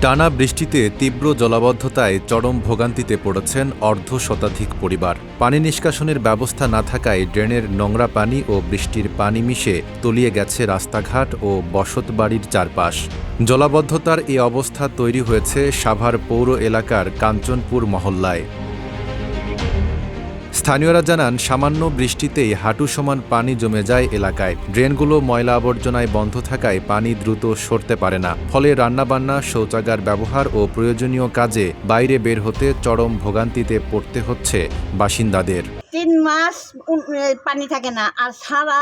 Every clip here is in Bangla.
টানা বৃষ্টিতে তীব্র জলাবদ্ধতায় চরম ভোগান্তিতে পড়েছেন অর্ধশতাধিক পরিবার। পানি নিষ্কাশনের ব্যবস্থা না থাকায় ড্রেনের নোংরা পানি ও বৃষ্টির পানি মিশে তলিয়ে গেছে রাস্তাঘাট ও বসতবাড়ির চারপাশ। জলাবদ্ধতার এ অবস্থা তৈরি হয়েছে সাভার পৌর এলাকার কাঞ্চনপুর মহল্লায়। স্থানীয়রা জানান, সামান্য বৃষ্টিতেই হাঁটু সমান পানি জমে যায় এলাকায়। ড্রেনগুলো ময়লা আবর্জনায় বন্ধ থাকায় পানি দ্রুত সরতে পারে না। ফলে রান্নাবান্না, শৌচাগার ব্যবহার ও প্রয়োজনীয় কাজে বাইরে বের হতে চরম ভোগান্তিতে পড়তে হচ্ছে বাসিন্দাদের। 3 মাস পানি থাকে না, আর সারা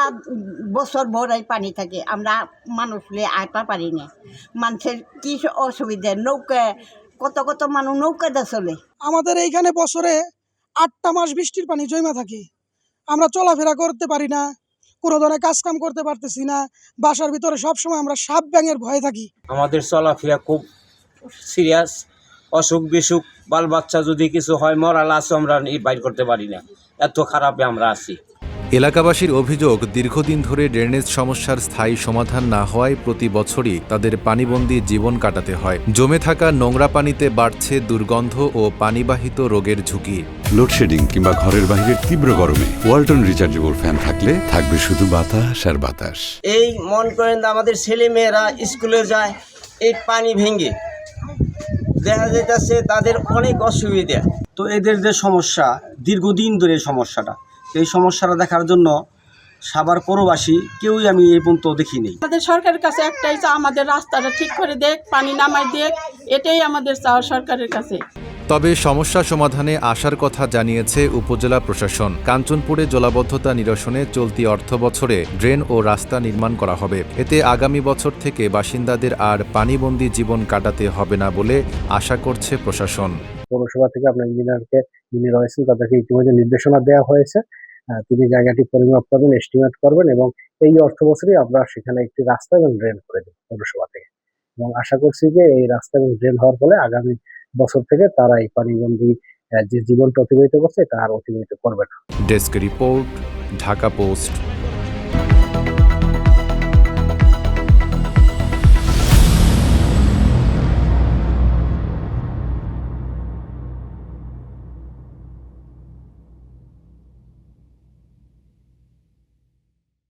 বছর ভরাই পানি থাকে। আমরা মানুষ আইতে পারি না। মানুষের কি অসুবিধা, নৌকা কত কত মানুষ নৌকাতে চলে। আমাদের এইখানে বছরে 8টা মাস বৃষ্টির পানি জমা থাকে। আমরা চলাফেরা করতে পারি না, কোনো ধরনের কাজকাম করতে পারতেছি না। বাসার ভিতরে সবসময় আমরা সাপ ব্যাঙের ভয়ে থাকি। আমাদের চলাফেরা খুব সিরিয়াস। অসুখ বিসুখ, বাল বাচ্চা যদি কিছু হয়, মরাল আছে, আমরা বাইর করতে পারি না। এত খারাপে আমরা আছি। এলাকাবাসীর অভিযোগ, দীর্ঘদিন ধরে ড্রেনেজ সমস্যার স্থায়ী সমাধান না হওয়ায় প্রতি বছরই তাদের পানিবন্দী জীবন কাটাতে হয়। জমে থাকা নোংরা পানিতে বাড়ছে দুর্গন্ধ ও পানিবাহিত রোগের ঝুঁকি। লোডশেডিং কিংবা ঘরের বাইরের তীব্র গরমে ওয়ালটন রিচার্জেবল ফ্যান থাকলে থাকবে শুধু বাতাস আর বাতাস। এই মন করেন আমাদের ছেলে মেয়েরা স্কুলে যায়, এই পানি ভেঙে দেখা যাইতেছে তাদের অনেক অসুবিধা। তো এদের যে সমস্যা, দীর্ঘদিন ধরে সমস্যাটা, এই সমস্যাটা দেখার জন্য সাভার পৌরবাসী কেউই আমি এই পর্যন্ত দেখিনি। আমাদের সরকারের কাছে একটাই চাওয়া, আমাদের রাস্তাটা ঠিক করে দেখ, পানি নামাই দেখ, এটাই আমাদের চাওয়া সরকারের কাছে। তবে সমস্যা সমাধানে আসার কথা জানিয়েছে উপজেলা প্রশাসন। কাঞ্চনপুরে জলাবদ্ধতা নিরসনে চলতি অর্থবছরে ড্রেন ও রাস্তা নির্মাণ করা হবে। এতে আগামী বছর থেকে বাসিন্দাদের আর পানিবন্দী জীবন কাটাতে হবে না বলে আশা করছে প্রশাসন। পৌরসভা থেকে আপনার ইঞ্জিনিয়ারকে, যিনি রয়েছেন, তাদেরকে ইতিমধ্যে নির্দেশনা দেওয়া হয়েছে। তিনি জায়গাটি পরিমাপ করবেন, এস্টিমেট করবেন এবং এই অর্থ বছরই আমরা সেখানে একটি রাস্তা এবং ড্রেন করে দেব পৌরসভা থেকে। এবং আশা করছি যে এই রাস্তা এবং ড্রেন হওয়ার ফলে আগামী বছর থেকে তারা এই পানিবন্দী যে জীবনটা অতিবাহিত করছে তা আর অতিবাহিত করবে না। Desk report, Dhaka post.